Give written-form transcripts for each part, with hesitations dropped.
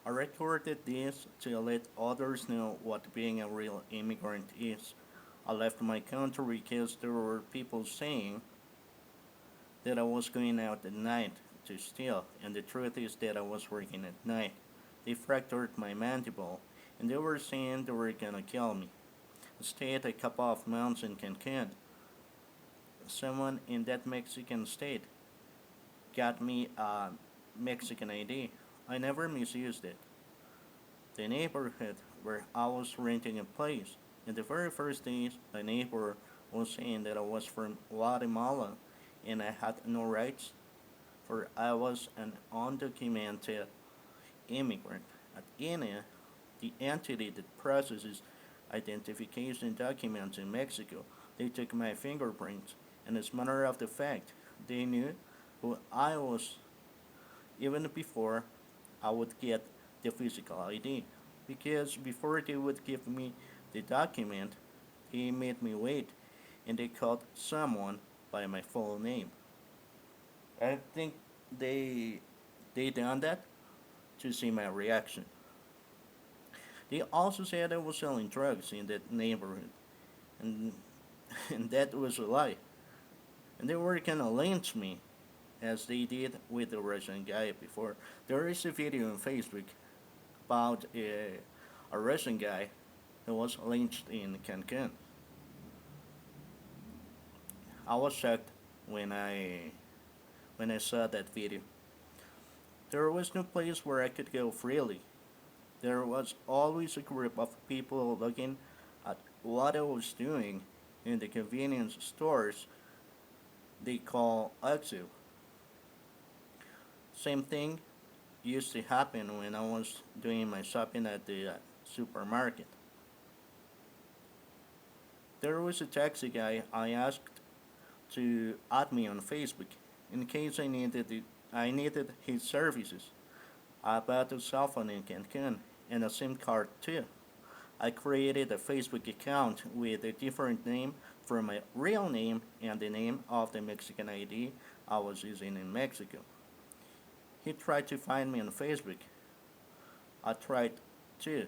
I recorded this to let others know what being a real immigrant is. I left my country because there were people saying that I was going out at night to steal, and the truth is that I was working at night. They fractured my mandible, and they were saying they were gonna kill me. I stayed a couple of months in Cancun. Someone in that Mexican state got me a Mexican ID. I never misused it. The neighborhood where I was renting a place. In the very first days, a neighbor was saying that I was from Guatemala and I had no rights, for I was an undocumented immigrant. At INE, the entity that processes identification documents in Mexico, they took my fingerprints, and as a matter of the fact, they knew who I was even before I would get the physical ID. Because before they would give me the document, they made me wait and they called someone by my full name. I think they they done that to see my reaction. They also said I was selling drugs in that neighborhood, and and that was a lie. And they were gonna lynch me as they did with the Russian guy before. There is a video on Facebook about a Russian guy who was lynched in Cancun. I was shocked when I saw that video. There was no place where I could go freely. There was always a group of people looking at what I was doing in the convenience stores they call Oxxo. Same thing used to happen when I was doing my shopping at the supermarket. There was a taxi guy I asked to add me on Facebook in case I needed his services. I bought a cell phone in Cancun and a SIM card too. I created a Facebook account with a different name from my real name and the name of the Mexican ID I was using in Mexico. He tried to find me on Facebook. I tried too,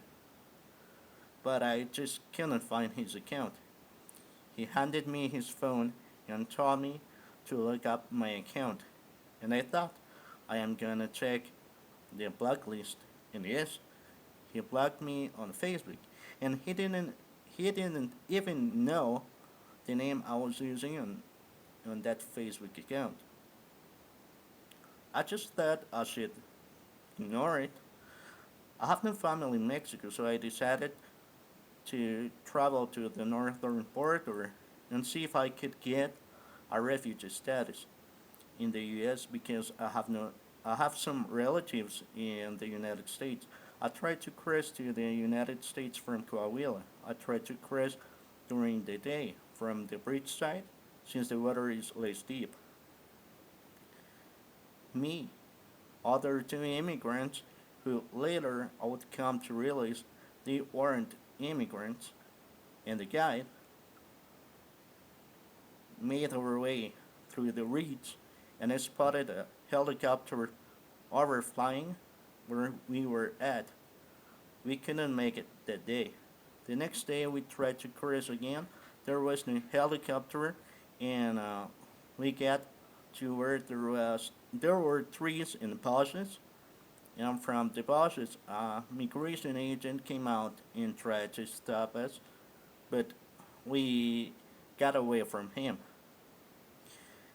but I just couldn't find his account. He handed me his phone and told me to look up my account, and I thought I am gonna check the blacklist, and yes, he blocked me on Facebook, and he didn't even know the name I was using on that Facebook account. I just thought I should ignore it. I have no family in Mexico, so I decided to travel to the northern border and see if I could get a refugee status in the U.S. because I have some relatives in the United States. I tried to cross to the United States from Coahuila. I tried to cross during the day from the bridge side since the water is less deep. Me, other two immigrants who later I would come to realize they weren't immigrants, and the guide made our way through the reeds and I spotted a helicopter overflying where we were at. We couldn't make it that day. The next day we tried to cross again. There was no helicopter, and we got to where there were trees and bushes. And from the bushes, a migration agent came out and tried to stop us, but we got away from him.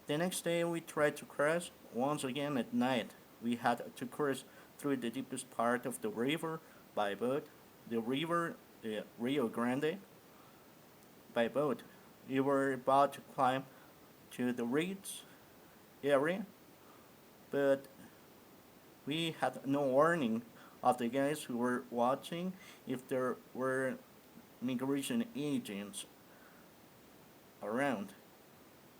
The next day we tried to cross once again at night. We had to cross through the deepest part of the river by boat. The river, the Rio Grande, by boat. We were about to climb to the reeds area, but we had no warning of the guys who were watching if there were migration agents around.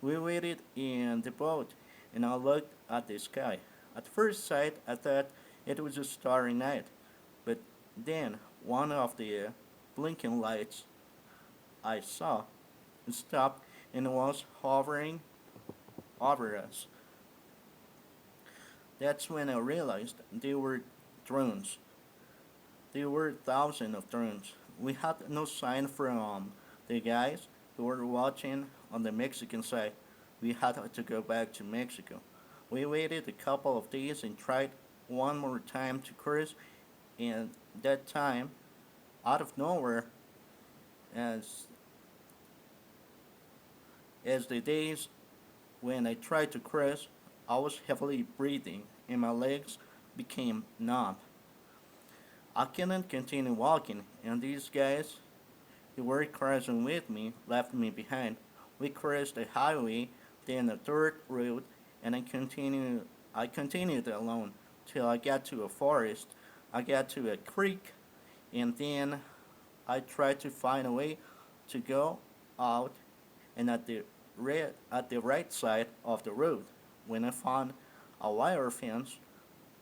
We waited in the boat and I looked at the sky. At first sight, I thought it was a starry night, but then one of the blinking lights I saw stopped and was hovering over us. That's when I realized they were drones. There were thousands of drones. We had no sign from the guys who were watching on the Mexican side. We had to go back to Mexico. We waited a couple of days and tried one more time to cruise, and that time, out of nowhere, as as the days when I tried to cruise, I was heavily breathing and my legs became numb. I couldn't continue walking, and these guys who were cruising with me left me behind. We crossed a highway, then a dirt road, and I continued alone till I got to a forest. I got to a creek, and then I tried to find a way to go out and at the right side of the road. When I found a wire fence,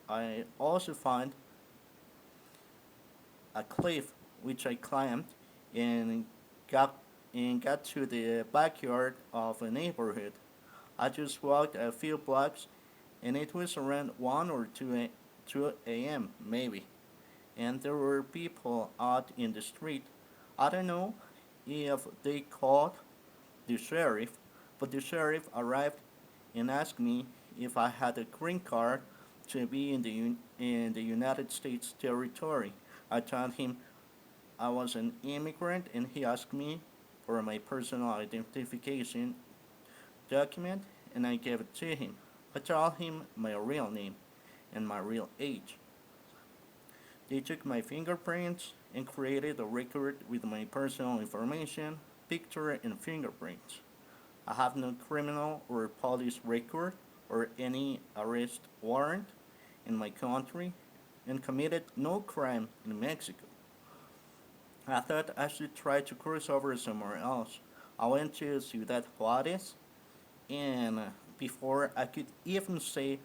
I also found a cliff which I climbed and got got to the backyard of a neighborhood. I just walked a few blocks and it was around 1 or 2 a.m. maybe, and there were people out in the street. I don't know if they called the sheriff, but the sheriff arrived and asked me if I had a green card to be in the United States territory. I told him I was an immigrant and he asked me for my personal identification document and I gave it to him. I told him my real name and my real age. They took my fingerprints and created a record with my personal information, picture, and fingerprints. I have no criminal or police record or any arrest warrant in my country and committed no crime in Mexico. I thought I should try to cross over somewhere else. I went to Ciudad Juárez, and before I could even say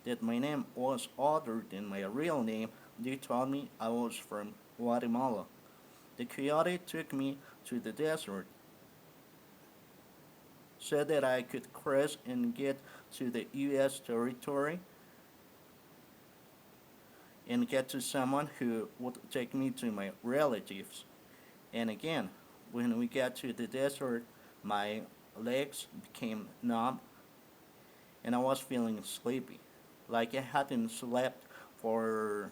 that my name was other than my real name, they told me I was from Guatemala. The coyote took me to the desert, said that I could cross and get to the U.S. territory and get to someone who would take me to my relatives. And again, when we got to the desert, my legs became numb and I was feeling sleepy, like I hadn't slept for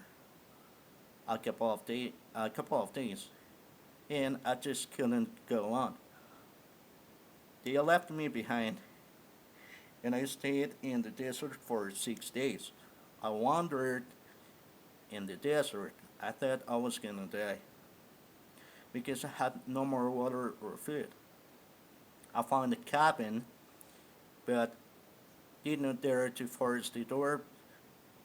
a couple of days, and I just couldn't go on. They left me behind, and I stayed in the desert for 6 days. I wandered in the desert. I thought I was gonna die because I had no more water or food. I found a cabin, but did not dare to force the door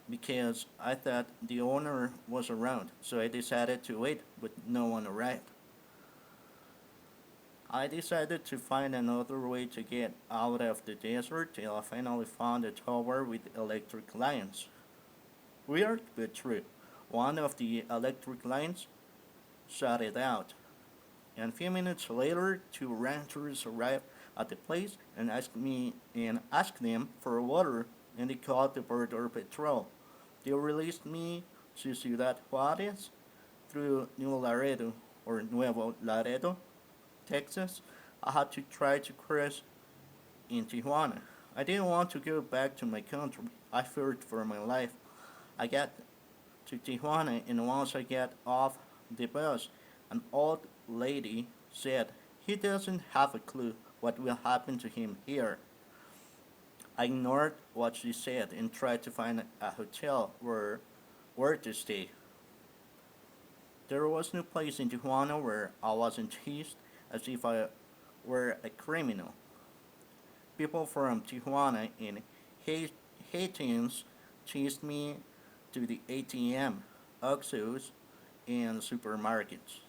because I thought the owner was around, so I decided to wait, but no one arrived. I decided to find another way to get out of the desert till I finally found a tower with electric lines. Weird but true. One of the electric lines shut it out, and a few minutes later, two ranchers arrived at the place and asked them for water, and they called the border patrol. They released me to Ciudad Juárez through New Laredo or Nuevo Laredo, Texas. I had to try to cross in Tijuana. I didn't want to go back to my country. I feared for my life. I got to Tijuana, and once I got off the bus, an old lady said, "He doesn't have a clue what will happen to him here." I ignored what she said and tried to find a hotel where to stay. There was no place in Tijuana where I wasn't chased as if I were a criminal. People from Tijuana and Haitians chased me to the ATM, Oxos, and supermarkets.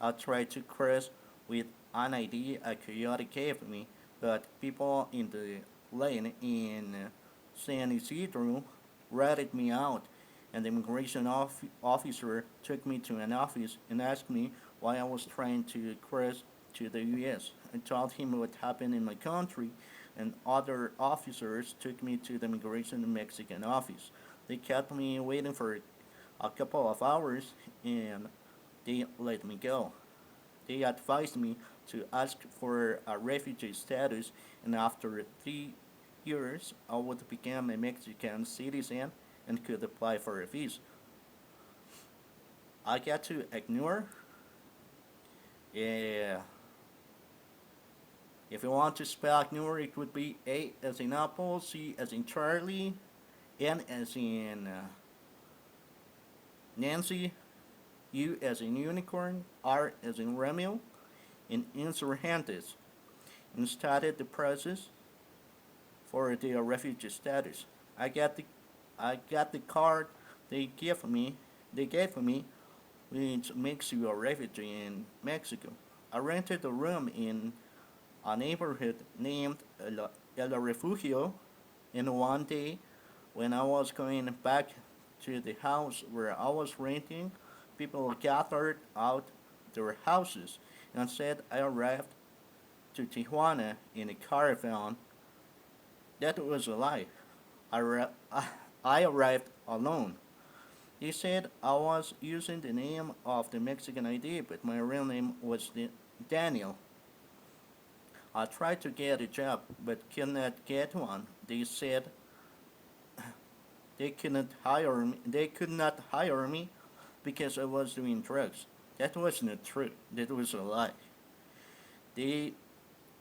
I tried to cross with an ID a coyote gave me, but people in the lane in San Isidro ratted me out, and the officer took me to an office and asked me why I was trying to cross to the U.S. I told him what happened in my country, and other officers took me to the immigration Mexican office. They kept me waiting a couple of hours, and they let me go. They advised me to ask for a refugee status, and after 3 years, I would become a Mexican citizen and could apply for a visa. I got to ignore. Yeah, if you want to spell ignore, it would be A as in apple, C as in Charlie, N as in Nancy, U as in unicorn, R as in Romeo, and Insurgentes, and started the process for their refugee status. I got the I got the card they gave me. They gave me, which makes you a refugee in Mexico. I rented a room in a neighborhood named El Refugio, and one day, when I was going back to the house where I was renting, people gathered out their houses and said I arrived to Tijuana in a caravan. That was a lie. I arrived alone. They said I was using the name of the Mexican ID, but my real name was Daniel. I tried to get a job, but could not get one. They said They could not hire me because I was doing drugs. That was not true. That was a lie. They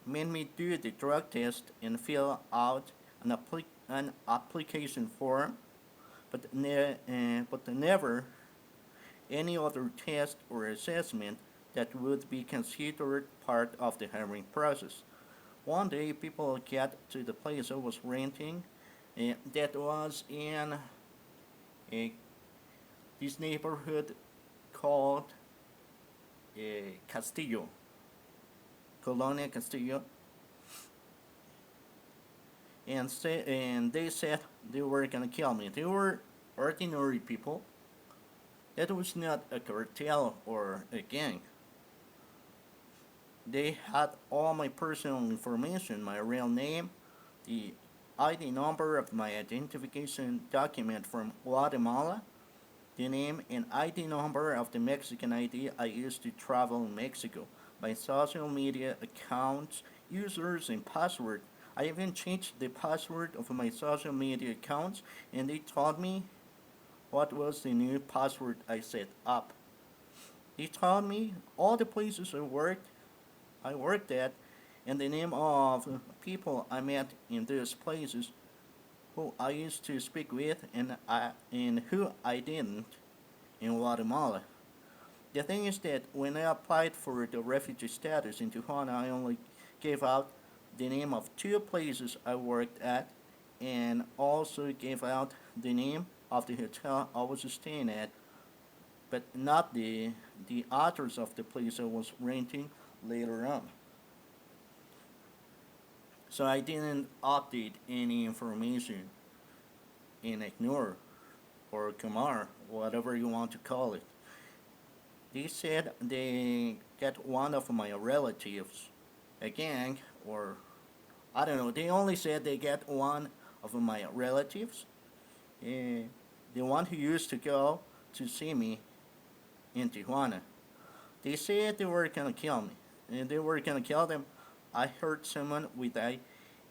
made me do the drug test and fill out an application form, but never any other test or assessment that would be considered part of the hiring process. One day, people got to the place I was renting, that was in uh, this neighborhood called Castillo, Colonia Castillo, and they said they were gonna kill me. They were ordinary people. That was not a cartel or a gang. They had all my personal information, my real name, the ID number of my identification document from Guatemala, the name and ID number of the Mexican ID I used to travel in Mexico, my social media accounts, users, and password. I even changed the password of my social media accounts, and they told me what was the new password I set up. They told me all the places I worked at, and the name of people I met in those places, who I used to speak with, and who I didn't in Guatemala. The thing is that when I applied for the refugee status in Tijuana, I only gave out the name of two places I worked at, and also gave out the name of the hotel I was staying at, but not the address of the place I was renting later on. So I didn't update any information in Ignore or Kumar, whatever you want to call it. They said they got one of my relatives, a gang, or I don't know. They only said they get one of my relatives, uh, the one who used to go to see me in Tijuana. They said they were gonna kill me, and they were gonna kill them. I heard someone with a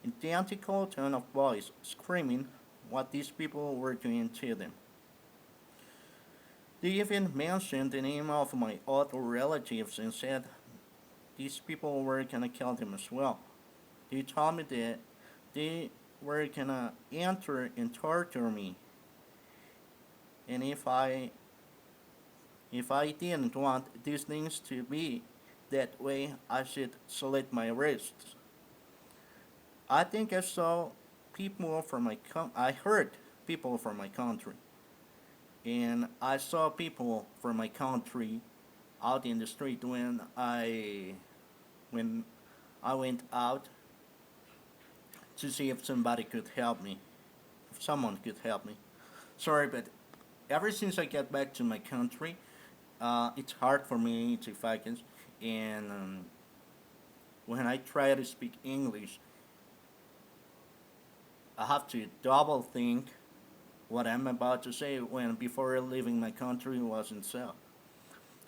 identical tone of voice screaming what these people were doing to them. They even mentioned the name of my other relatives and said these people were gonna kill them as well. They told me that they were gonna enter and torture me, and if I didn't want these things to be that way, I should slit my wrists. I think I saw I heard people from my country, and I saw people from my country out in the street when I went out to see if somebody could help me, if someone could help me. Sorry, but ever since I got back to my country, it's hard for me to focus, and when I try to speak English, I have to double think what I'm about to say when before leaving my country wasn't so.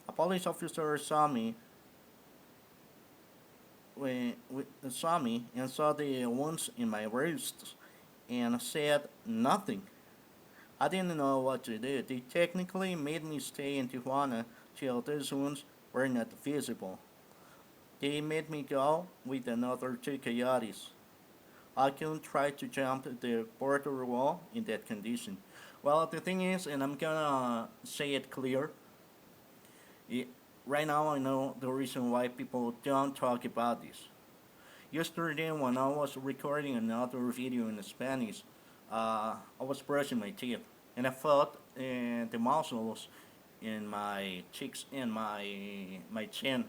A police officer saw me and saw the wounds in my wrists and said nothing. I didn't know what to do. They technically made me stay in Tijuana till these wounds were not visible. They made me go with another two coyotes. I couldn't try to jump the border wall in that condition. Well, the thing is, and I'm gonna say it clear, it, right now I know the reason why people don't talk about this. Yesterday, when I was recording another video in Spanish, I was brushing my teeth, and I felt the muscles in my cheeks and my chin,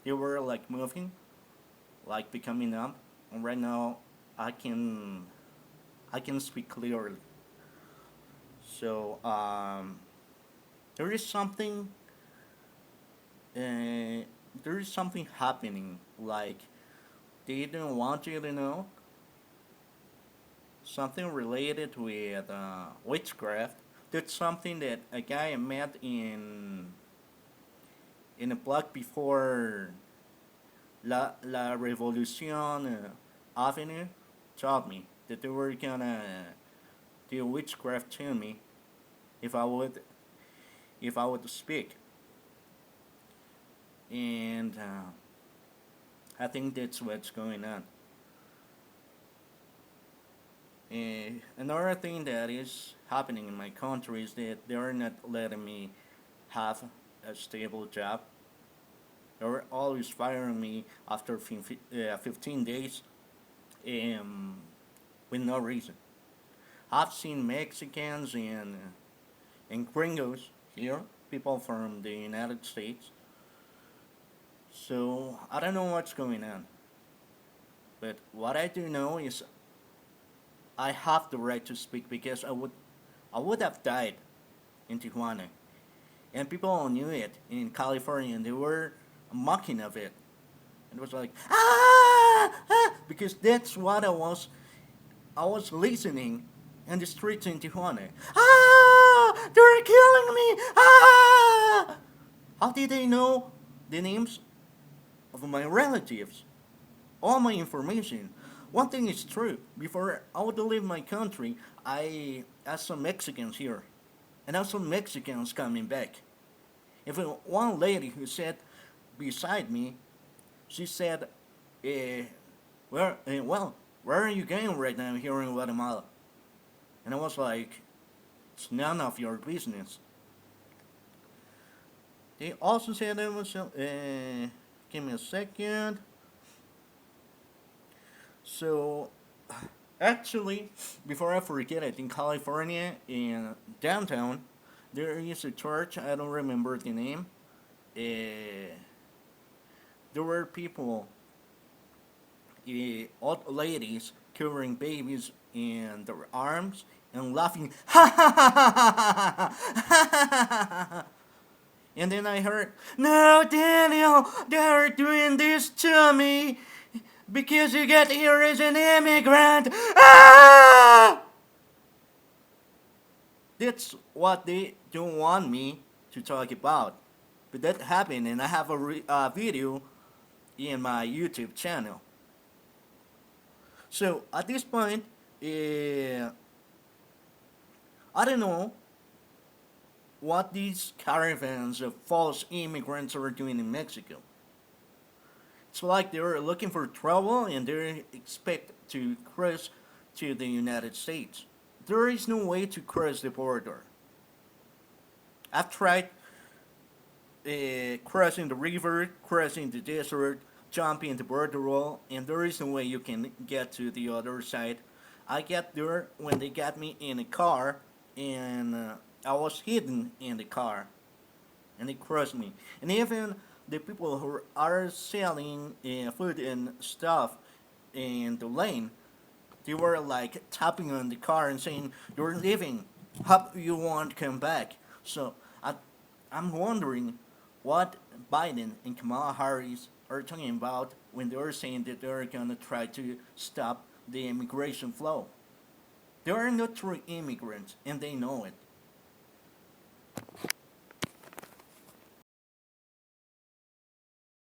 they were like moving, like becoming numb. And right now, I can I can speak clearly. So there is something uh, there is something happening. Like they didn't want you to know something related with witchcraft. That's something that a guy I met in a block before La Revolucion Avenue told me that they were gonna do witchcraft to me if I would if I would speak, and I think that's what's going on. Another thing that is happening in my country is that they are not letting me have a stable job. They are always firing me after 15 days um, with no reason. I've seen Mexicans and gringos here, people from the United States. So I don't know what's going on. But what I do know is I have the right to speak because I would have died in Tijuana. And people knew it in California and they were mocking of it. It was like because that's what I was listening in the streets in Tijuana. They're killing me. How did they know the names of my relatives? All my information. One thing is true. Before I would leave my country, I asked some Mexicans here, and also Mexicans coming back. Even one lady who sat beside me, she said, where are you going right now here in Guatemala?" And I was like, "It's none of your business." They also said it was, give me a second. So, actually, before I forget it, in California, in downtown, there is a church. I don't remember the name. Uh, there were people, old ladies, covering babies in their arms and laughing. Ha ha ha ha ha ha. And then I heard, "No, Daniel, they're doing this to me because you get here as an immigrant." Ah! That's what they don't want me to talk about. But that happened, and I have a video in my YouTube channel. So at this point, I don't know what these caravans of false immigrants are doing in Mexico. It's like they're looking for trouble and they expect to cross to the United States. There is no way to cross the border. I've tried crossing the river, crossing the desert, jumping the border wall, and there is no way you can get to the other side. I get there when they got me in a car, and I was hidden in the car, and they crossed me. And even the people who are selling food and stuff in the lane, they were like tapping on the car and saying, "You're leaving. Hope you won't come back." So I'm wondering what Biden and Kamala Harris are talking about when they're saying that they're gonna try to stop the immigration flow. They are not true immigrants, and they know it.